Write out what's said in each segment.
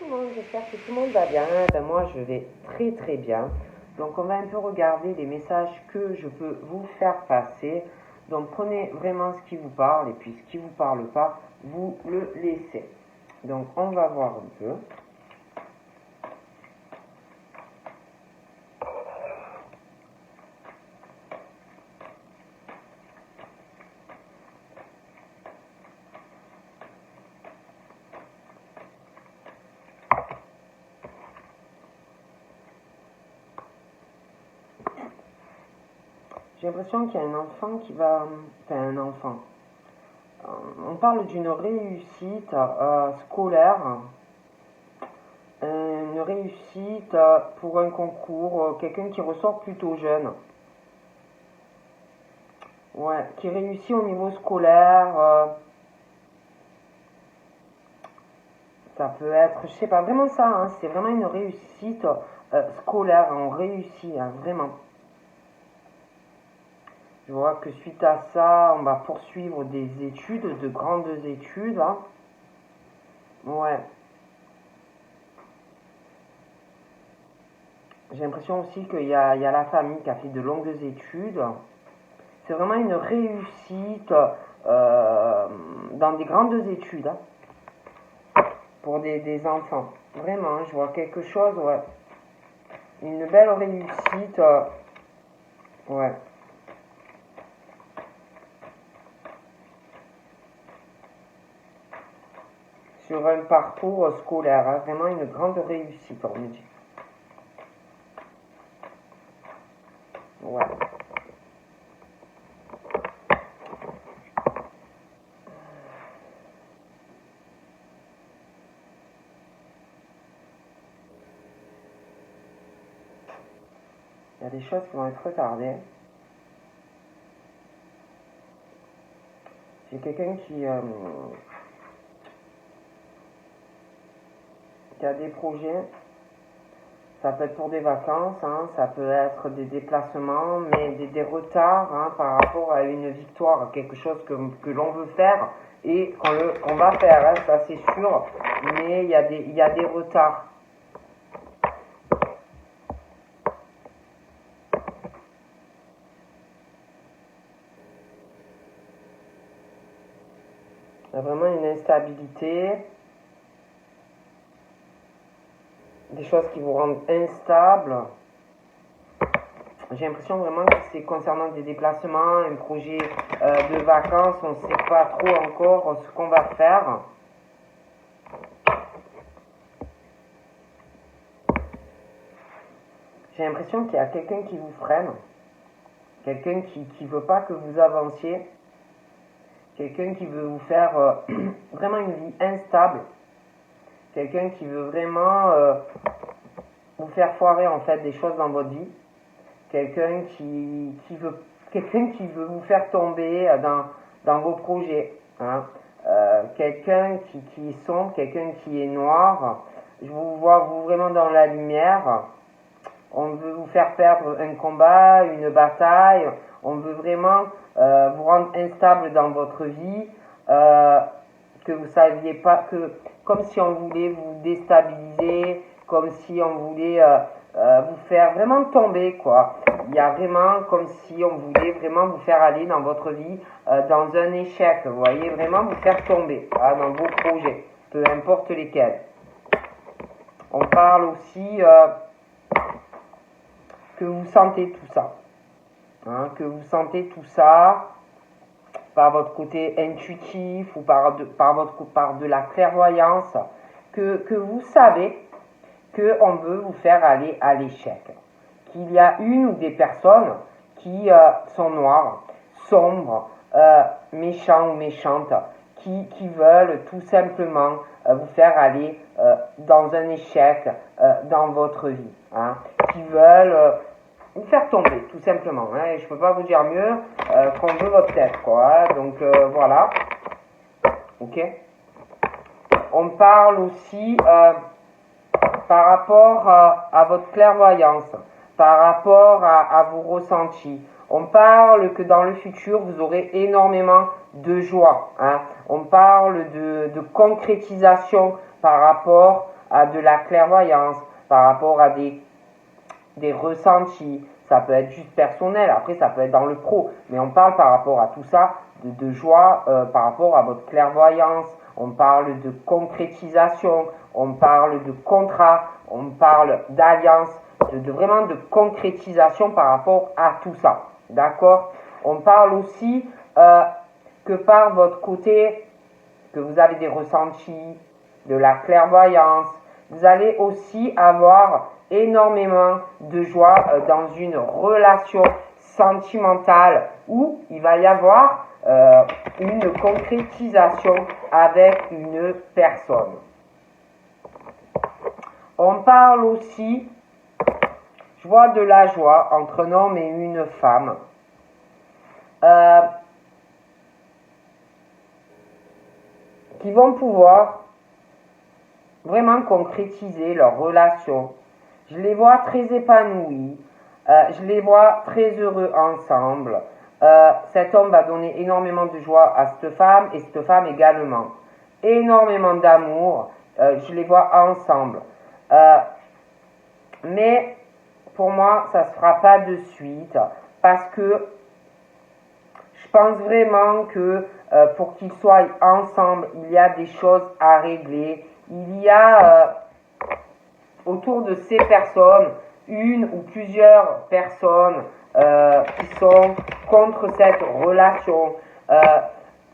tout le monde, j'espère que tout le monde va bien. Ben moi je vais très très bien. Donc on va un peu regarder les messages que je peux vous faire passer. Donc prenez vraiment ce qui vous parle et puis ce qui ne vous parle pas, vous le laissez. Donc on va voir un peu. J'ai l'impression qu'il y a un enfant qui va... Enfin, un enfant. On parle d'une réussite scolaire. Une réussite pour un concours. Quelqu'un qui ressort plutôt jeune. Ouais, qui réussit au niveau scolaire. Ça peut être, je sais pas, vraiment ça. Hein, c'est vraiment une réussite scolaire. On réussit, hein, vraiment. Je vois que suite à ça, on va poursuivre des études, de grandes études. Hein. Ouais. J'ai l'impression aussi qu'il y a la famille qui a fait de longues études. C'est vraiment une réussite dans des grandes études hein, pour des enfants. Vraiment, je vois quelque chose, ouais. Une belle réussite. Ouais. Sur un parcours scolaire, hein, vraiment une grande réussite, on me dit. Ouais. Il y a des choses qui vont être retardées. J'ai quelqu'un qui a des projets. Ça peut être pour des vacances, hein, ça peut être des déplacements, mais des retards hein, par rapport à une victoire, quelque chose que l'on veut faire et qu'on va faire, hein, ça c'est sûr, mais il y a des retards. Il y a vraiment une instabilité, des choses qui vous rendent instable. J'ai l'impression vraiment que c'est concernant des déplacements, un projet de vacances, on ne sait pas trop encore ce qu'on va faire. J'ai l'impression qu'il y a quelqu'un qui vous freine, quelqu'un qui ne veut pas que vous avanciez, quelqu'un qui veut vous faire vraiment une vie instable, quelqu'un qui veut vraiment vous faire foirer en fait des choses dans votre vie, quelqu'un qui veut vous faire tomber dans vos projets, hein. Quelqu'un qui est sombre, quelqu'un qui est noir. Je vous vois vous vraiment dans la lumière. On veut vous faire perdre un combat, une bataille. On veut vraiment vous rendre instable dans votre vie, que vous saviez pas, comme si on voulait vous déstabiliser, comme si on voulait vous faire vraiment tomber, quoi. Il y a vraiment comme si on voulait vraiment vous faire aller dans votre vie dans un échec, vous voyez, vraiment vous faire tomber dans vos projets, peu importe lesquels. On parle aussi que vous sentez tout ça, hein, que vous sentez tout ça par votre côté intuitif ou par de la clairvoyance, que vous savez qu'on veut vous faire aller à l'échec. Qu'il y a une ou des personnes qui sont noires, sombres, méchants ou méchantes, qui veulent tout simplement vous faire aller dans un échec dans votre vie, hein, qui veulent vous faire tomber, tout simplement. Hein, et je ne peux pas vous dire mieux qu'on veut votre tête, quoi. Hein, donc voilà. Ok. On parle aussi par rapport à votre clairvoyance, par rapport à vos ressentis. On parle que dans le futur, vous aurez énormément de joie. Hein. On parle de concrétisation par rapport à de la clairvoyance, par rapport à des ressentis. Ça peut être juste personnel, après ça peut être dans le pro, mais on parle par rapport à tout ça de joie par rapport à votre clairvoyance. On parle de concrétisation, on parle de contrat, on parle d'alliance, vraiment de concrétisation par rapport à tout ça. D'accord? On parle aussi que par votre côté, que vous avez des ressentis, de la clairvoyance, vous allez aussi avoir énormément de joie dans une relation sentimentale où il va y avoir une concrétisation avec une personne. On parle aussi, je vois de la joie entre un homme et une femme. Qui vont pouvoir vraiment concrétiser leur relation. Je les vois très épanouis, je les vois très heureux ensemble. Cet homme va donner énormément de joie à cette femme et cette femme également. Énormément d'amour, je les vois ensemble. Mais pour moi, ça ne se fera pas de suite parce que je pense vraiment que pour qu'ils soient ensemble, il y a des choses à régler. Il y a autour de ces personnes, une ou plusieurs personnes qui sont contre cette relation.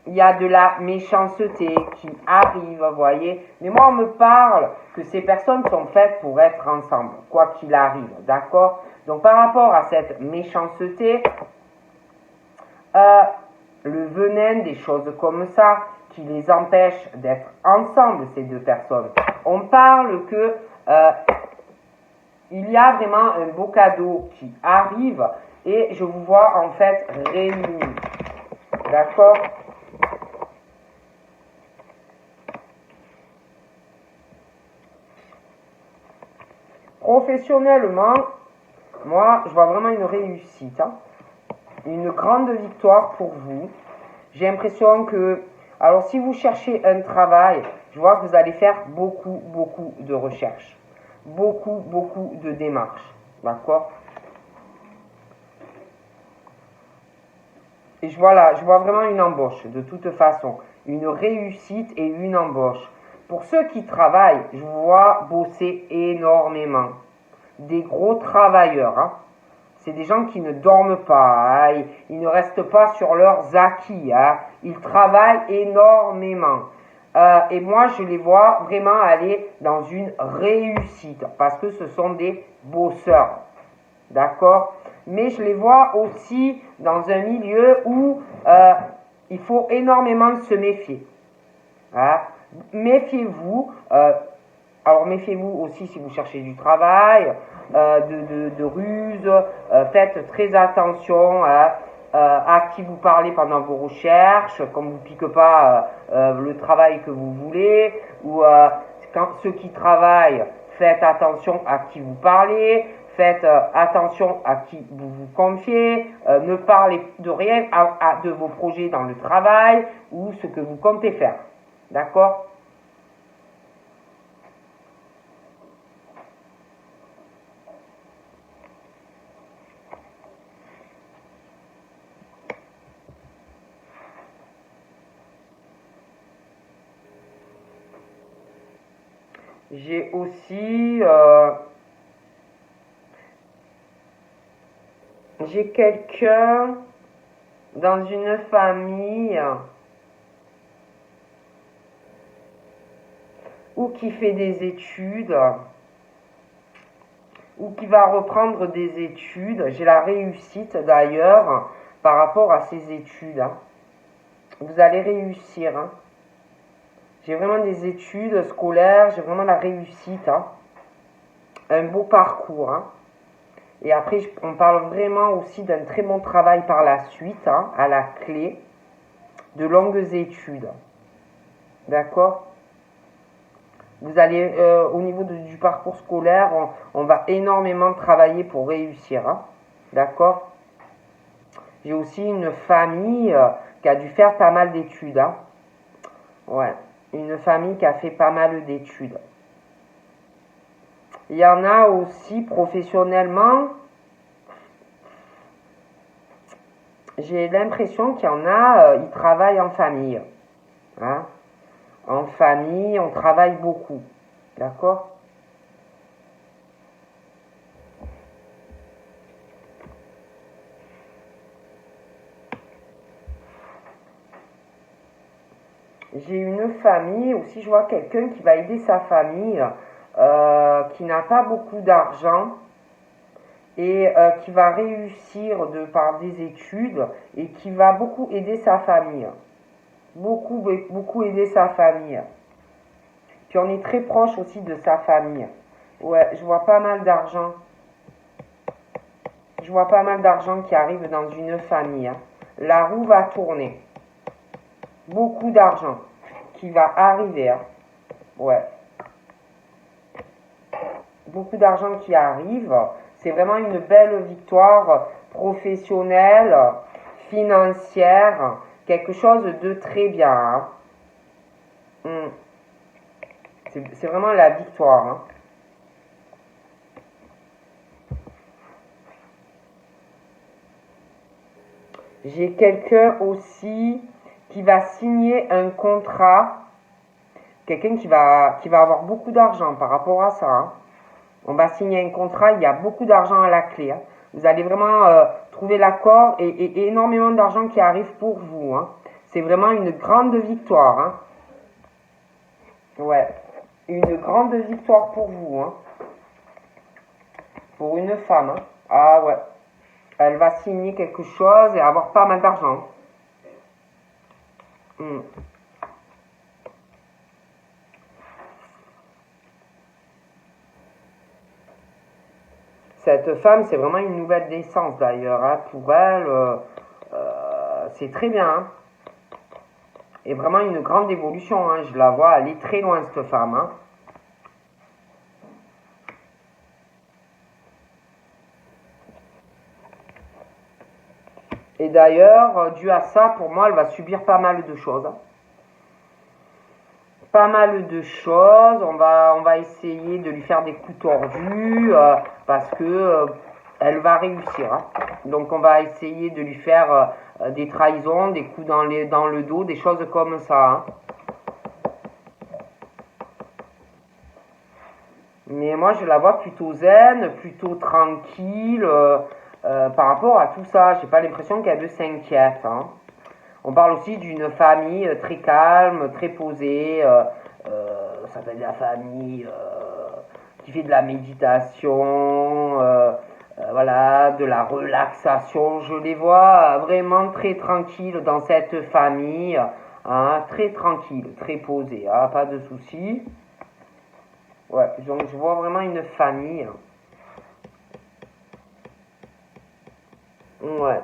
Il y a de la méchanceté qui arrive, vous voyez. Mais moi, on me parle que ces personnes sont faites pour être ensemble, quoi qu'il arrive, d'accord? Donc, par rapport à cette méchanceté, le venin, des choses comme ça, qui les empêchent d'être ensemble, ces deux personnes. On parle que il y a vraiment un beau cadeau qui arrive et je vous vois en fait réunis. D'accord? Professionnellement, moi, je vois vraiment une réussite, hein. Une grande victoire pour vous. J'ai l'impression que, alors si vous cherchez un travail, je vois que vous allez faire beaucoup de recherches. Beaucoup de démarches. D'accord? Et je vois vraiment une embauche, de toute façon. Une réussite et une embauche. Pour ceux qui travaillent, je vois bosser énormément. Des gros travailleurs, hein. C'est des gens qui ne dorment pas, hein. Ils ne restent pas sur leurs acquis, hein. Ils travaillent énormément. Et moi, je les vois vraiment aller dans une réussite parce que ce sont des bosseurs. D'accord? Mais je les vois aussi dans un milieu où il faut énormément se méfier. Hein? Méfiez-vous. Alors méfiez-vous aussi si vous cherchez du travail, de ruse. Faites très attention à qui vous parlez pendant vos recherches, qu'on ne vous pique pas le travail que vous voulez, ou quand ceux qui travaillent, faites attention à qui vous parlez, faites attention à qui vous vous confiez, ne parlez de rien de vos projets dans le travail ou ce que vous comptez faire. D'accord? J'ai aussi j'ai quelqu'un dans une famille ou qui fait des études ou qui va reprendre des études. J'ai la réussite d'ailleurs par rapport à ces études, hein. Vous allez réussir, hein. J'ai vraiment des études scolaires, j'ai vraiment la réussite, hein. Un beau parcours, hein. Et après, on parle vraiment aussi d'un très bon travail par la suite, hein, à la clé, de longues études. D'accord? Vous allez, au niveau du parcours scolaire, on va énormément travailler pour réussir, hein. D'accord? J'ai aussi une famille qui a dû faire pas mal d'études, hein. Ouais, une famille qui a fait pas mal d'études. Il y en a aussi professionnellement. J'ai l'impression qu'il y en a, ils travaillent en famille. Hein. En famille, on travaille beaucoup. D'accord? J'ai une famille aussi, je vois quelqu'un qui va aider sa famille, qui n'a pas beaucoup d'argent et qui va réussir par des études et qui va beaucoup aider sa famille. Beaucoup aider sa famille. Puis on est très proche aussi de sa famille. Ouais, je vois pas mal d'argent. Je vois pas mal d'argent qui arrive dans une famille. Hein. La roue va tourner. Beaucoup d'argent qui va arriver. Hein. Ouais. Beaucoup d'argent qui arrive. C'est vraiment une belle victoire professionnelle, financière. Quelque chose de très bien. Hein. C'est vraiment la victoire. Hein. J'ai quelqu'un aussi qui va signer un contrat. Quelqu'un qui va avoir beaucoup d'argent par rapport à ça. Hein. On va signer un contrat, il y a beaucoup d'argent à la clé. Hein. Vous allez vraiment trouver l'accord et énormément d'argent qui arrive pour vous. Hein. C'est vraiment une grande victoire. Hein. Ouais, une grande victoire pour vous. Hein. Pour une femme. Hein. Ah ouais. Elle va signer quelque chose et avoir pas mal d'argent. Cette femme, c'est vraiment une nouvelle naissance d'ailleurs. Hein. Pour elle, c'est très bien. Hein. Et vraiment une grande évolution. Hein. Je la vois aller très loin, cette femme. Hein. Et d'ailleurs, dû à ça, pour moi, elle va subir pas mal de choses. Hein. Pas mal de choses. On va essayer de lui faire des coups tordus parce que elle va réussir. Hein. Donc on va essayer de lui faire des trahisons, des coups dans le dos, des choses comme ça. Hein. Mais moi je la vois plutôt zen, plutôt tranquille par rapport à tout ça. J'ai pas l'impression qu'elle s'inquiète. Hein. On parle aussi d'une famille très calme, très posée. Ça s'appelle la famille qui fait de la méditation, voilà, de la relaxation. Je les vois vraiment très tranquilles dans cette famille, hein, très tranquille, très posée, hein, pas de soucis. Ouais, donc je vois vraiment une famille. Ouais.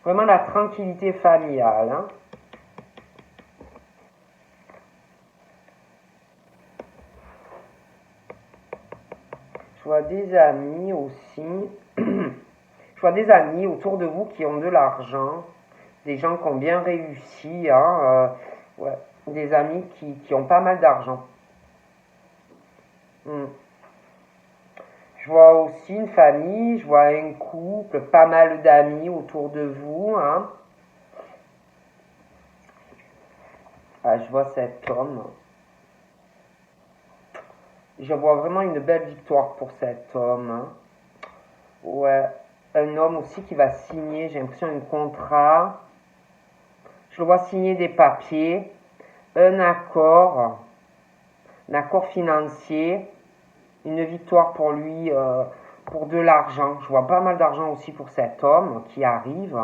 Vraiment la tranquillité familiale. Hein. Je vois des amis aussi. Je vois des amis autour de vous qui ont de l'argent. Des gens qui ont bien réussi. Hein, ouais. Des amis qui ont pas mal d'argent. Je vois aussi une famille, je vois un couple, pas mal d'amis autour de vous. Hein. Ah, je vois cet homme. Je vois vraiment une belle victoire pour cet homme. Hein. Ouais. Un homme aussi qui va signer, j'ai l'impression, un contrat. Je le vois signer des papiers. Un accord financier. Une victoire pour lui, pour de l'argent. Je vois pas mal d'argent aussi pour cet homme qui arrive.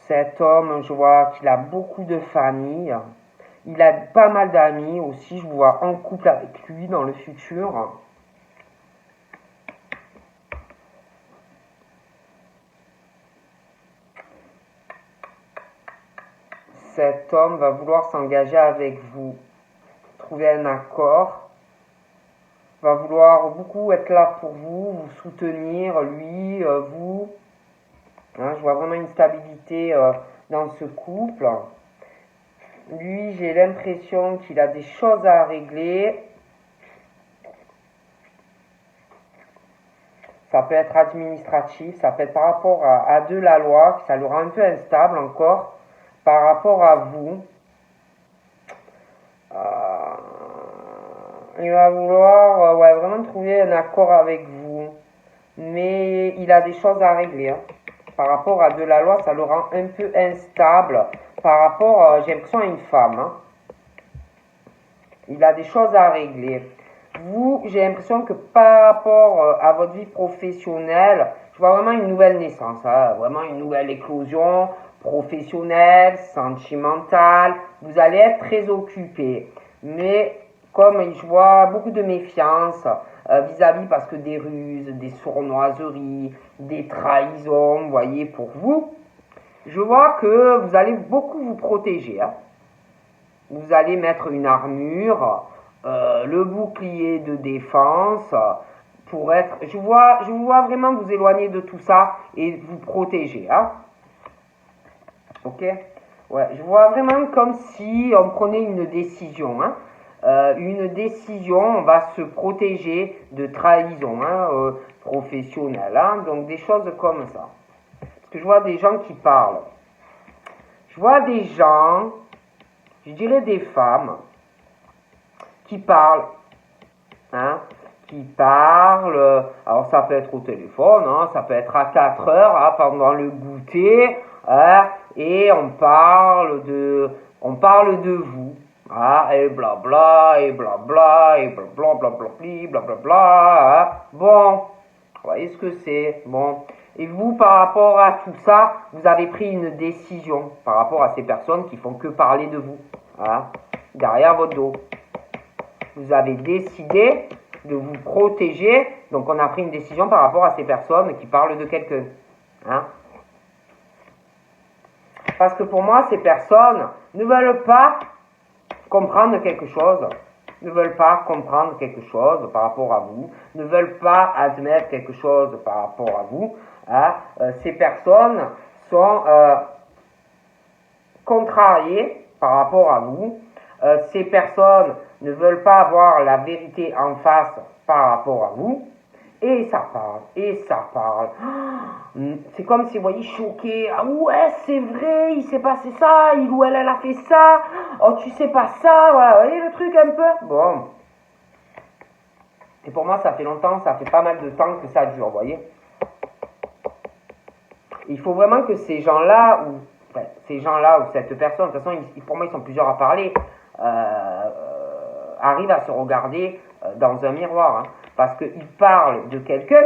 Cet homme, je vois qu'il a beaucoup de famille. Il a pas mal d'amis aussi. Je vois en couple avec lui dans le futur. Cet homme va vouloir s'engager avec vous. Trouver un accord. Va vouloir beaucoup être là pour vous, vous soutenir, lui, vous. Hein, je vois vraiment une stabilité dans ce couple. Lui, j'ai l'impression qu'il a des choses à régler. Ça peut être administratif, ça peut être par rapport à de la loi, ça le rend un peu instable encore par rapport à vous. Il va vouloir ouais, vraiment trouver un accord avec vous. Mais il a des choses à régler. Hein. Par rapport à de la loi, ça le rend un peu instable. Par rapport, j'ai l'impression, à une femme. Hein. Il a des choses à régler. Vous, j'ai l'impression que par rapport à votre vie professionnelle, je vois vraiment une nouvelle naissance, hein, vraiment une nouvelle éclosion professionnelle, sentimentale. Vous allez être très occupé. Mais comme je vois beaucoup de méfiance vis-à-vis parce que des ruses, des sournoiseries, des trahisons, vous voyez, pour vous, je vois que vous allez beaucoup vous protéger. Hein. Vous allez mettre une armure, le bouclier de défense pour être. Je vous vois vraiment vous éloigner de tout ça et vous protéger. Hein. Ok. Ouais, je vois vraiment comme si on prenait une décision. Hein. Une décision, on va se protéger de trahison hein, professionnelle. Hein. Donc des choses comme ça. Parce que je vois des gens qui parlent. Je vois des gens, je dirais des femmes, qui parlent. Hein, qui parlent, alors ça peut être au téléphone, hein, ça peut être à 4 heures hein, pendant le goûter, hein, et on parle de vous, hein, et blabla, et blabla, et blabla, blabla, blabla, hein. Bon, vous voyez ce que c'est, bon. Et vous, par rapport à tout ça, vous avez pris une décision par rapport à ces personnes qui font que parler de vous, hein, derrière votre dos. Vous avez décidé de vous protéger, donc on a pris une décision par rapport à ces personnes qui parlent de quelqu'un. Hein? Parce que pour moi, ces personnes ne veulent pas comprendre quelque chose, ne veulent pas comprendre quelque chose par rapport à vous, ne veulent pas admettre quelque chose par rapport à vous. Hein? Ces personnes sont contrariées par rapport à vous. Ces personnes ne veulent pas avoir la vérité en face par rapport à vous. Et ça parle, et ça parle. C'est comme si vous voyez choqué. Ah ouais, c'est vrai, il s'est passé ça, il ou elle a fait ça. Oh, tu sais pas ça, voilà, vous voyez le truc un peu. Bon. Et pour moi, ça fait longtemps, ça fait pas mal de temps que ça dure, vous voyez. Il faut vraiment que ces gens-là, ou cette personne, de toute façon, pour moi, ils sont plusieurs à parler, arrivent à se regarder dans un miroir. Hein, parce qu'ils parlent de quelqu'un,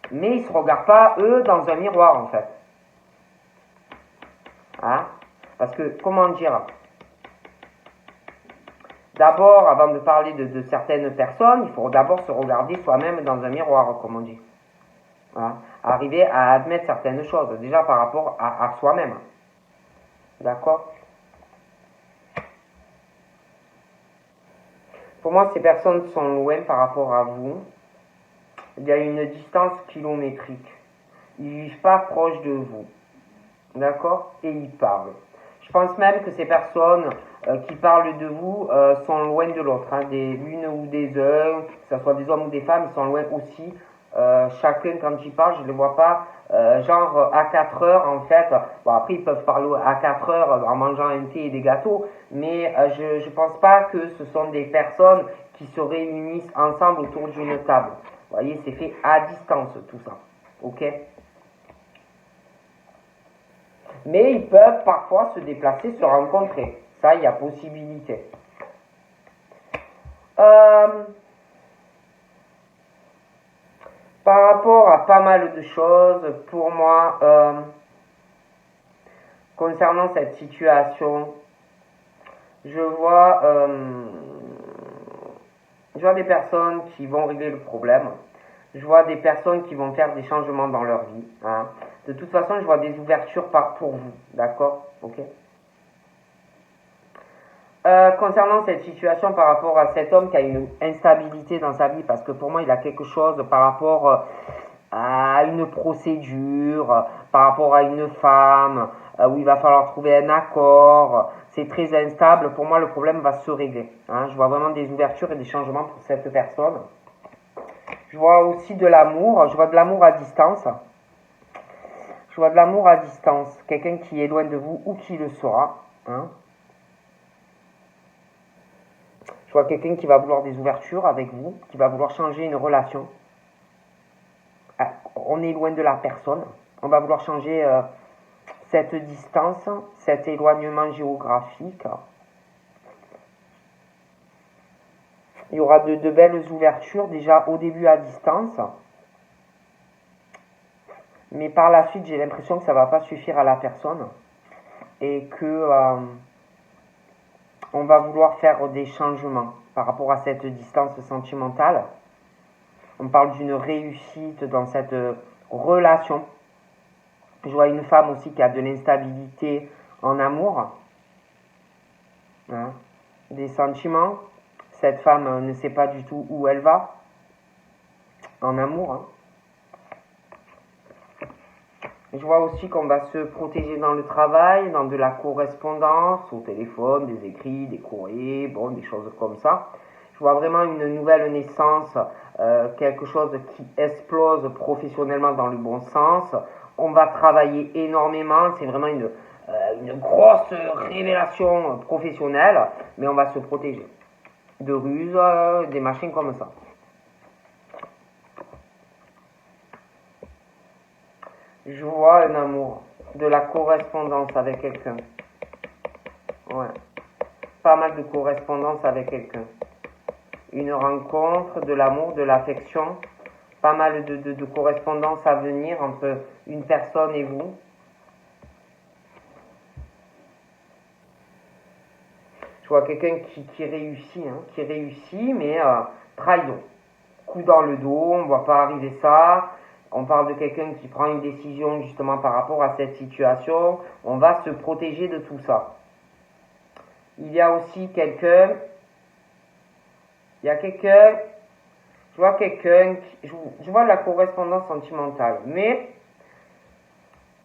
mais ils ne se regardent pas, eux, dans un miroir, en fait. Hein, parce que, comment dire, d'abord, avant de parler de certaines personnes, il faut d'abord se regarder soi-même dans un miroir, comme on dit. Hein, arriver à admettre certaines choses, déjà par rapport à soi-même. D'accord ? Pour moi, ces personnes sont loin par rapport à vous. Il y a une distance kilométrique. Ils ne vivent pas proche de vous. D'accord ? Et ils parlent. Je pense même que ces personnes qui parlent de vous sont loin de l'autre. Hein, l'une ou des uns, que ce soit des hommes ou des femmes, ils sont loin aussi. Chacun, quand ils parlent, je ne les vois pas. Genre à 4 heures, en fait. Bon, après, ils peuvent parler à 4 heures en mangeant un thé et des gâteaux. Mais je ne pense pas que ce sont des personnes qui se réunissent ensemble autour d'une table. Vous voyez, c'est fait à distance tout ça. Ok ? Mais ils peuvent parfois se déplacer, se rencontrer. Ça, il y a possibilité. Par rapport à pas mal de choses, pour moi, concernant cette situation, je vois des personnes qui vont régler le problème. Je vois des personnes qui vont faire des changements dans leur vie. Hein. De toute façon, je vois des ouvertures pour vous. D'accord ? Ok ? Concernant cette situation par rapport à cet homme qui a une instabilité dans sa vie, parce que pour moi, il a quelque chose par rapport à une procédure par rapport à une femme, où il va falloir trouver un accord. C'est très instable. Pour moi, le problème va se régler. Hein. Je vois vraiment des ouvertures et des changements pour cette personne. Je vois aussi de l'amour. Je vois de l'amour à distance. Je vois de l'amour à distance. Quelqu'un qui est loin de vous ou qui le sera. Hein. Je vois quelqu'un qui va vouloir des ouvertures avec vous, qui va vouloir changer une relation. On est loin de la personne. On va vouloir changer cette distance, cet éloignement géographique. Il y aura de belles ouvertures déjà au début à distance. Mais par la suite, j'ai l'impression que ça ne va pas suffire à la personne. Et que on va vouloir faire des changements par rapport à cette distance sentimentale. On parle d'une réussite dans cette relation. Je vois une femme aussi qui a de l'instabilité en amour. Hein, des sentiments. Cette femme ne sait pas du tout où elle va en amour. Hein. Je vois aussi qu'on va se protéger dans le travail, dans de la correspondance, au téléphone, des écrits, des courriers, bon, des choses comme ça. Je vois vraiment une nouvelle naissance, quelque chose qui explose professionnellement dans le bon sens. On va travailler énormément, c'est vraiment une grosse révélation professionnelle, mais on va se protéger de ruses, des machines comme ça. Je vois un amour, de la correspondance avec quelqu'un. Ouais. Pas mal de correspondance avec quelqu'un. Une rencontre, de l'amour, de l'affection. Pas mal de correspondance à venir entre une personne et vous. Je vois quelqu'un qui réussit, mais trahison. Coup dans le dos, on ne voit pas arriver ça. On parle de quelqu'un qui prend une décision justement par rapport à cette situation. On va se protéger de tout ça. Il y a aussi quelqu'un. Je vois quelqu'un. Je vois la correspondance sentimentale. Mais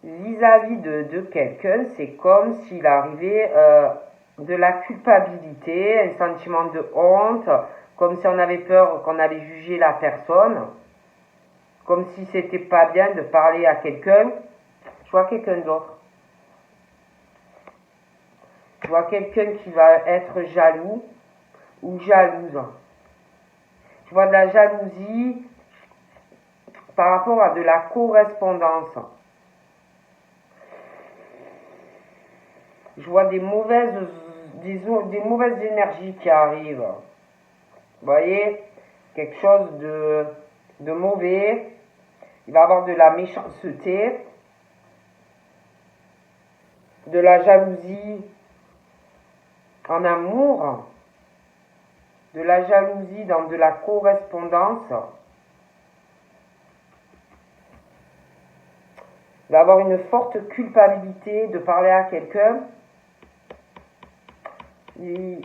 vis-à-vis de quelqu'un, c'est comme s'il arrivait de la culpabilité, un sentiment de honte, comme si on avait peur qu'on allait juger la personne. Comme si c'était pas bien de parler à quelqu'un. Je vois quelqu'un d'autre. Je vois quelqu'un qui va être jaloux ou jalouse. Je vois de la jalousie par rapport à de la correspondance. Je vois des mauvaises énergies qui arrivent. Vous voyez, quelque chose de mauvais. Il va y avoir de la méchanceté, de la jalousie en amour, de la jalousie dans de la correspondance. Il va y avoir une forte culpabilité de parler à quelqu'un. Et...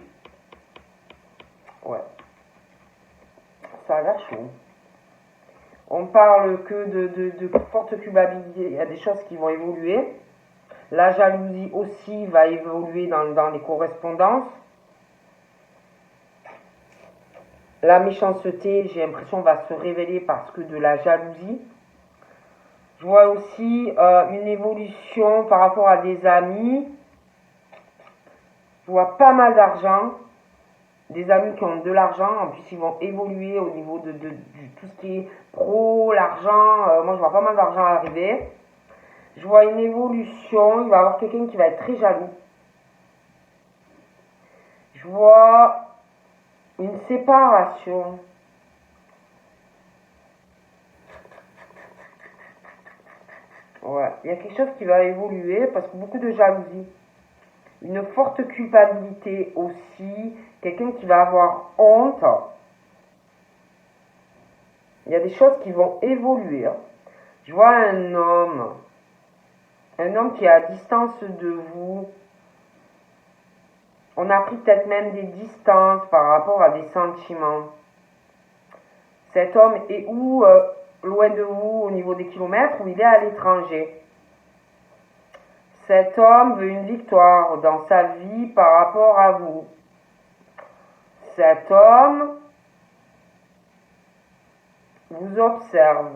ouais. Ça a l'air chaud. On parle que de forte culpabilité. Il y a des choses qui vont évoluer. La jalousie aussi va évoluer dans les correspondances. La méchanceté, j'ai l'impression, va se révéler parce que de la jalousie. Je vois aussi une évolution par rapport à des amis. Je vois pas mal d'argent. Des amis qui ont de l'argent, en plus ils vont évoluer au niveau de tout ce qui est pro, l'argent. Moi je vois pas mal d'argent arriver. Je vois une évolution, il va y avoir quelqu'un qui va être très jaloux. Je vois une séparation. Ouais, il y a quelque chose qui va évoluer parce que beaucoup de jalousie. Une forte culpabilité aussi. Quelqu'un qui va avoir honte. Il y a des choses qui vont évoluer. Je vois un homme qui est à distance de vous. On a pris peut-être même des distances par rapport à des sentiments. Cet homme est où loin de vous au niveau des kilomètres ou il est à l'étranger. Cet homme veut une victoire dans sa vie par rapport à vous. Cet homme vous observe,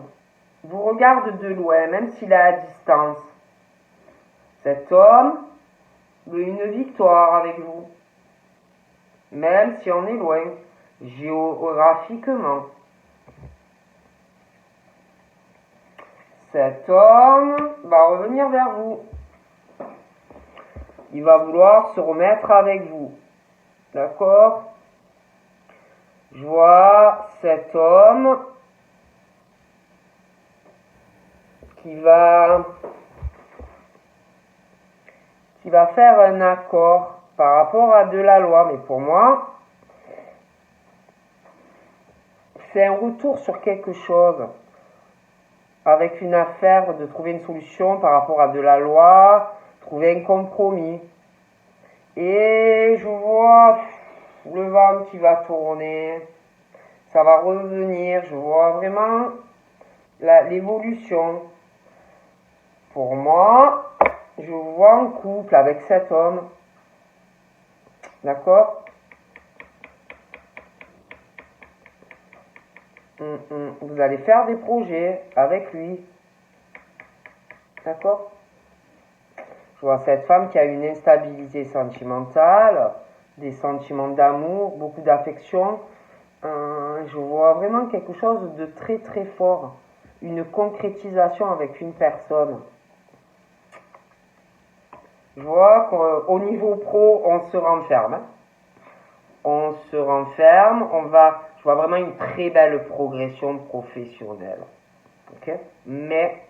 vous regarde de loin, même s'il est à distance. Cet homme veut une victoire avec vous, même si on est loin, géographiquement. Cet homme va revenir vers vous. Il va vouloir se remettre avec vous. D'accord? Je vois cet homme qui va faire un accord par rapport à de la loi. Mais pour moi, c'est un retour sur quelque chose. Avec une affaire, de trouver une solution par rapport à de la loi, trouver un compromis. Et je vois le vent qui va tourner, ça va revenir, je vois vraiment l'évolution. Pour moi, je vous vois en couple avec cet homme. D'accord? Vous allez faire des projets avec lui. D'accord? Je vois cette femme qui a une instabilité sentimentale, des sentiments d'amour, beaucoup d'affection. Je vois vraiment quelque chose de très très fort. Une concrétisation avec une personne. Je vois qu'au niveau pro, on se renferme. On se renferme. Je vois vraiment une très belle progression professionnelle. Okay? Mais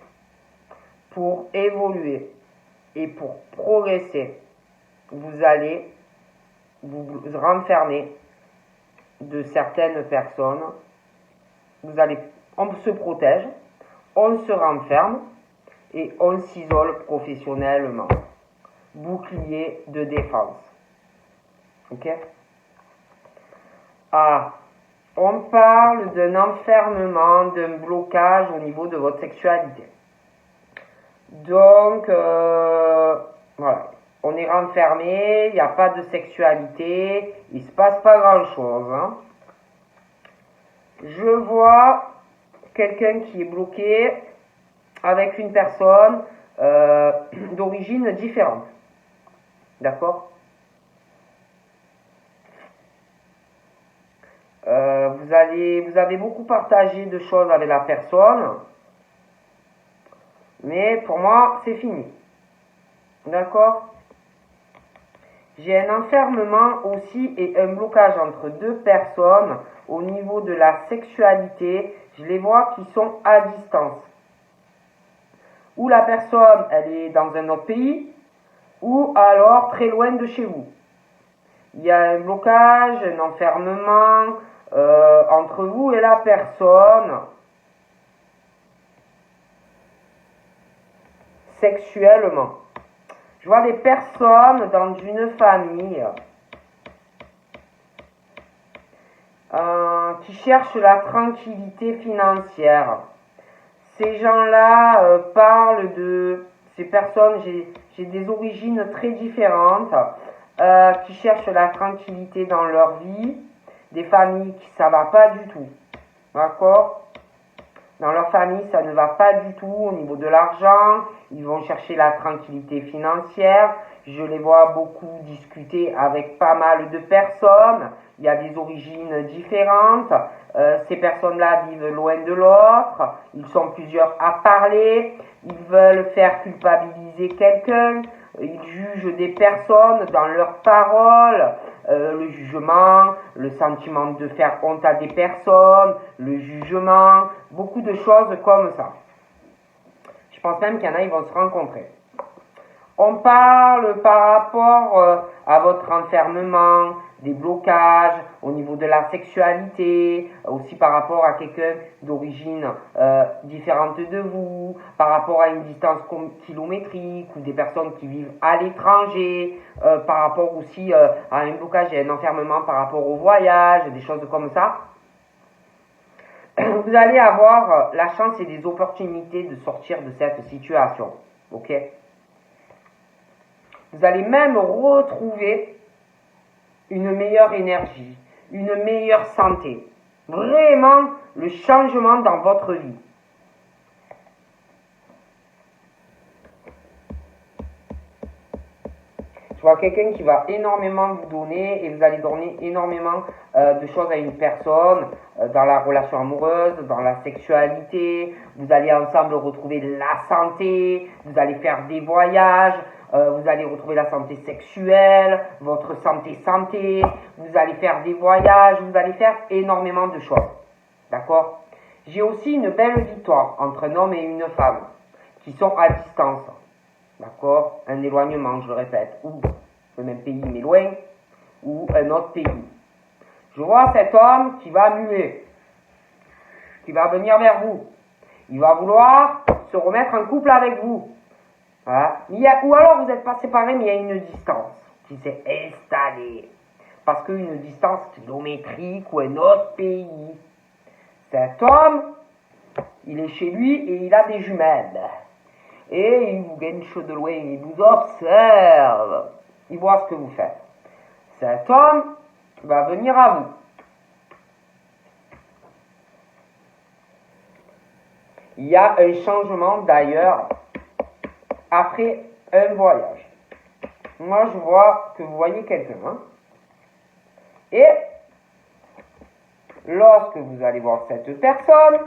pour évoluer et pour progresser, vous allez vous renfermer de certaines personnes. On se protège, on se renferme et on s'isole professionnellement. Bouclier de défense. Ok? On parle d'un enfermement, d'un blocage au niveau de votre sexualité. Donc, voilà. On est renfermé, il n'y a pas de sexualité, il ne se passe pas grand-chose. Hein. Je vois quelqu'un qui est bloqué avec une personne d'origine différente. D'accord? Vous avez beaucoup partagé de choses avec la personne, mais pour moi, c'est fini. D'accord? J'ai un enfermement aussi et un blocage entre deux personnes au niveau de la sexualité. Je les vois qui sont à distance. Ou la personne, elle est dans un autre pays, ou alors très loin de chez vous. Il y a un blocage, un enfermement entre vous et la personne sexuellement. Je vois des personnes dans une famille qui cherchent la tranquillité financière. Ces gens-là parlent de ces personnes, j'ai des origines très différentes, qui cherchent la tranquillité dans leur vie, des familles qui ça va pas du tout, d'accord? Dans leur famille, ça ne va pas du tout au niveau de l'argent, ils vont chercher la tranquillité financière, je les vois beaucoup discuter avec pas mal de personnes, il y a des origines différentes, ces personnes-là vivent loin de l'autre, ils sont plusieurs à parler, ils veulent faire culpabiliser quelqu'un, ils jugent des personnes dans leurs paroles, le jugement, le sentiment de faire honte à des personnes, le jugement, beaucoup de choses comme ça. Je pense même qu'il y en a, ils vont se rencontrer. On parle par rapport à votre enfermement, des blocages au niveau de la sexualité, aussi par rapport à quelqu'un d'origine différente de vous, par rapport à une distance kilométrique ou des personnes qui vivent à l'étranger, par rapport aussi à un blocage et un enfermement par rapport au voyage, des choses comme ça. vous allez avoir la chance et des opportunités de sortir de cette situation. Ok? Vous allez même retrouver une meilleure énergie, une meilleure santé. Vraiment le changement dans votre vie. Je vois quelqu'un qui va énormément vous donner et vous allez donner énormément de choses à une personne dans la relation amoureuse, dans la sexualité. Vous allez ensemble retrouver la santé, vous allez faire des voyages, vous allez retrouver la santé sexuelle, votre santé, vous allez faire des voyages, vous allez faire énormément de choses. D'accord? J'ai aussi une belle victoire entre un homme et une femme qui sont à distance. D'accord? Un éloignement, je le répète, ou le même pays mais loin, ou un autre pays. Je vois cet homme qui va muer, qui va venir vers vous. Il va vouloir se remettre en couple avec vous. Hein? Ou alors vous n'êtes pas séparés, mais il y a une distance qui s'est installée. Parce qu'une distance kilométrique ou un autre pays. Cet homme, il est chez lui et il a des jumelles. Et il vous guinche de loin, il vous observe, il voit ce que vous faites. Cet homme va venir à vous. Il y a un changement d'ailleurs après un voyage. Moi je vois que vous voyez quelqu'un. Hein? Et lorsque vous allez voir cette personne,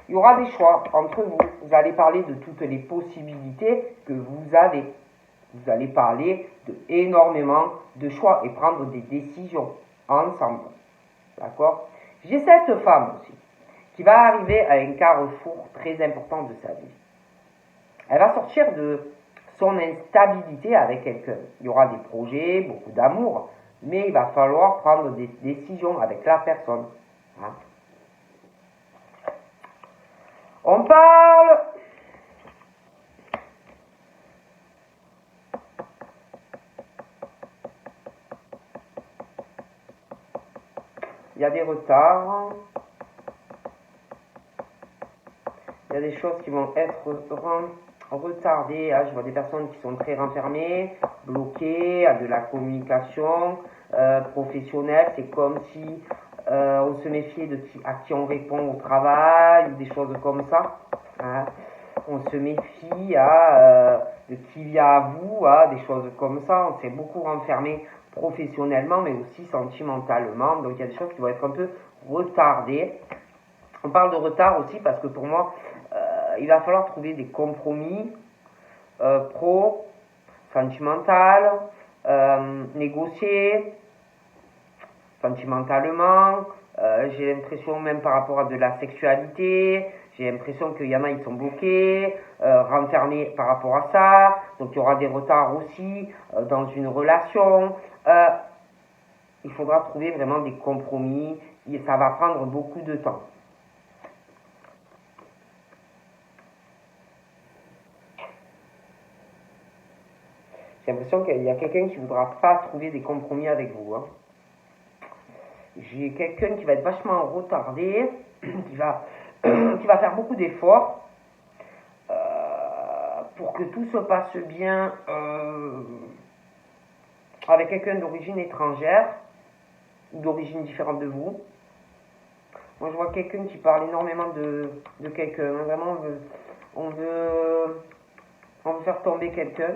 il y aura des choix entre vous. Vous allez parler de toutes les possibilités que vous avez. Vous allez parler de énormément de choix et prendre des décisions ensemble. D'accord? J'ai cette femme aussi qui va arriver à un carrefour très important de sa vie. Elle va sortir de son instabilité avec quelqu'un. Il y aura des projets, beaucoup d'amour, mais il va falloir prendre des décisions avec la personne. Hein? On parle il y a des retards, il y a des choses qui vont être retardées. Je vois des personnes qui sont très renfermées, bloquées, à de la communication professionnelle. C'est comme si on se méfiait à qui on répond au travail ou des choses comme ça. Hein. On se méfie de qui vient à vous, des choses comme ça. On s'est beaucoup renfermé professionnellement, mais aussi sentimentalement. Donc il y a des choses qui vont être un peu retardées. On parle de retard aussi parce que pour moi, il va falloir trouver des compromis pro, sentimental, négocier sentimentalement. J'ai l'impression même par rapport à de la sexualité, j'ai l'impression qu'il y en a, ils sont bloqués, renfermés par rapport à ça. Donc il y aura des retards aussi dans une relation. Il faudra trouver vraiment des compromis et ça va prendre beaucoup de temps. J'ai l'impression qu'il y a quelqu'un qui ne voudra pas trouver des compromis avec vous. Hein. J'ai quelqu'un qui va être vachement retardé, qui va faire beaucoup d'efforts pour que tout se passe bien avec quelqu'un d'origine étrangère, d'origine différente de vous. Moi je vois quelqu'un qui parle énormément de quelqu'un. Vraiment on veut faire tomber quelqu'un.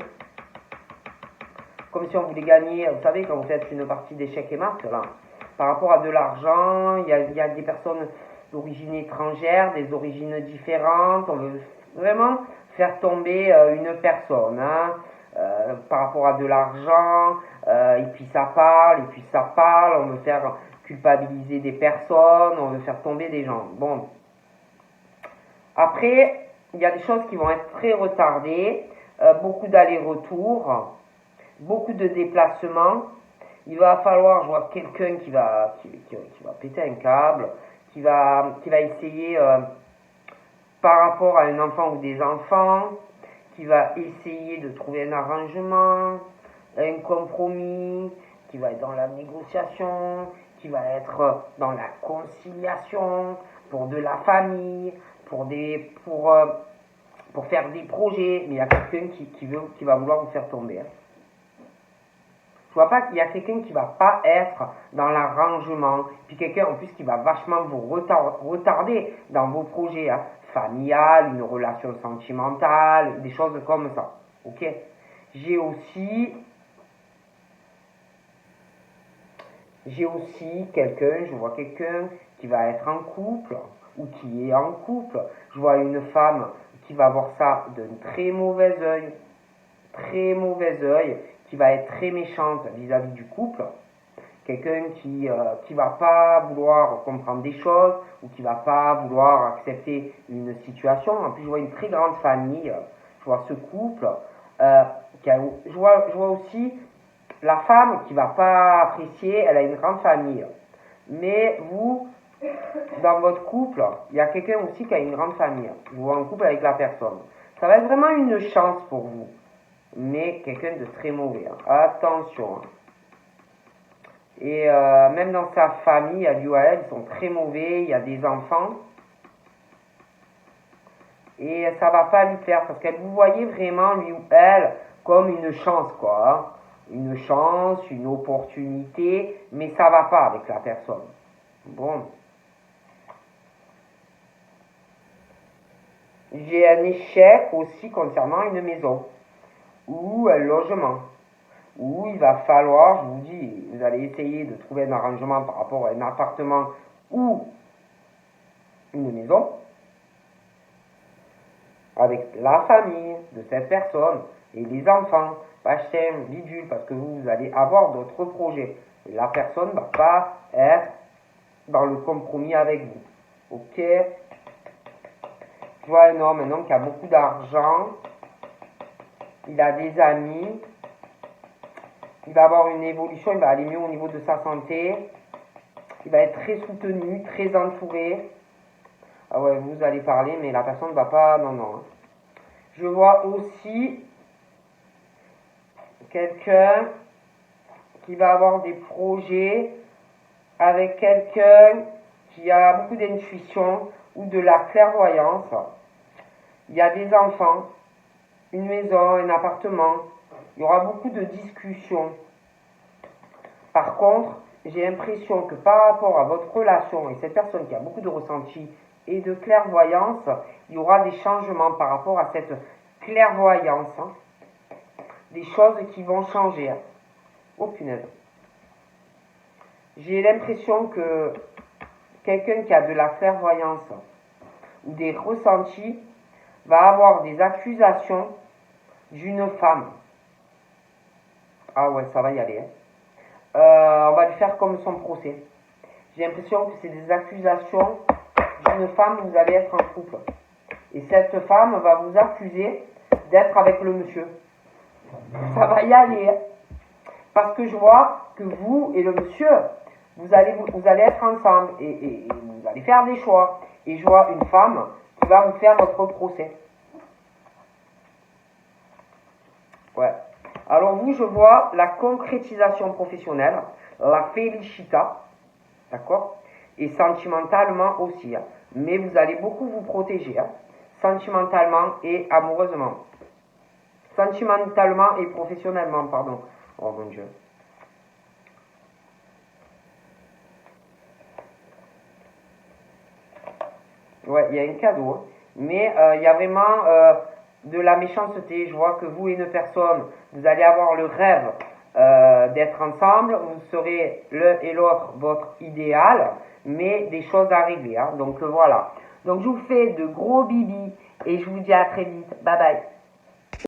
Comme si on voulait gagner, vous savez, quand vous faites une partie d'échecs et maths, là, par rapport à de l'argent, il y a des personnes d'origine étrangère, des origines différentes, on veut vraiment faire tomber une personne, hein, par rapport à de l'argent, et puis ça parle, on veut faire culpabiliser des personnes, on veut faire tomber des gens. Bon. Après, il y a des choses qui vont être très retardées, beaucoup d'allers-retours, beaucoup de déplacements. Il va falloir, je vois quelqu'un qui va péter un câble, qui va essayer par rapport à un enfant ou des enfants, qui va essayer de trouver un arrangement, un compromis, qui va être dans la négociation, qui va être dans la conciliation, pour de la famille, pour faire des projets, mais il y a quelqu'un qui va vouloir vous faire tomber. Hein. Je vois pas qu'il y a quelqu'un qui va pas être dans l'arrangement, puis quelqu'un en plus qui va vachement vous retarder dans vos projets, hein, familial, une relation sentimentale, des choses comme ça. Ok. J'ai aussi quelqu'un, je vois quelqu'un qui va être en couple ou qui est en couple. Je vois une femme qui va voir ça d'un très mauvais œil, qui va être très méchante vis-à-vis du couple. Quelqu'un qui va pas vouloir comprendre des choses ou qui va pas vouloir accepter une situation. En plus, je vois une très grande famille. Je vois ce couple. Je vois aussi la femme qui va pas apprécier, elle a une grande famille. Mais vous, dans votre couple, il y a quelqu'un aussi qui a une grande famille. Vous êtes en couple avec la personne. Ça va être vraiment une chance pour vous. Mais quelqu'un de très mauvais. Hein. Attention. Hein. Et même dans sa famille, à lui ou à elle, ils sont très mauvais. Il y a des enfants. Et ça va pas lui plaire parce qu'elle vous voyez vraiment, lui ou elle, comme une chance, quoi. Hein. Une chance, une opportunité, mais ça va pas avec la personne. Bon. J'ai un échec aussi concernant une maison ou un logement où il va falloir, je vous dis, vous allez essayer de trouver un arrangement par rapport à un appartement ou une maison avec la famille de cette personne et les enfants, pas chaîne, bidule, parce que vous allez avoir d'autres projets. Et la personne ne va pas être dans le compromis avec vous. Ok? Je vois un homme qui a beaucoup d'argent, il a des amis, il va avoir une évolution, il va aller mieux au niveau de sa santé, il va être très soutenu, très entouré. Ah ouais, vous allez parler, mais la personne ne va pas... Non. Je vois aussi quelqu'un qui va avoir des projets avec quelqu'un qui a beaucoup d'intuition ou de la clairvoyance. Il y a des enfants, une maison, un appartement. Il y aura beaucoup de discussions. Par contre, j'ai l'impression que par rapport à votre relation et cette personne qui a beaucoup de ressenti et de clairvoyance, il y aura des changements par rapport à cette clairvoyance. Hein. Des choses qui vont changer. Oh punaise. J'ai l'impression que quelqu'un qui a de la clairvoyance ou des ressentis va avoir des accusations d'une femme. Ah ouais, ça va y aller. Hein. On va lui faire comme son procès. J'ai l'impression que c'est des accusations d'une femme, vous allez être en couple. Et cette femme va vous accuser d'être avec le monsieur. Ça va y aller. Hein. Parce que je vois que vous et le monsieur, vous allez être ensemble et vous allez faire des choix. Et je vois une femme qui va vous faire votre procès. Ouais. Alors vous, je vois la concrétisation professionnelle, la félicita, d'accord? Et sentimentalement aussi. Hein. Mais vous allez beaucoup vous protéger, hein, sentimentalement et amoureusement. Sentimentalement et professionnellement, pardon. Oh mon Dieu. Ouais, il y a un cadeau. Hein. Mais il y a vraiment de la méchanceté. Je vois que vous et une personne, vous allez avoir le rêve d'être ensemble. Vous serez l'un et l'autre votre idéal. Mais des choses arrivent. Hein. Donc voilà. Donc je vous fais de gros bibis. Et je vous dis à très vite. Bye bye.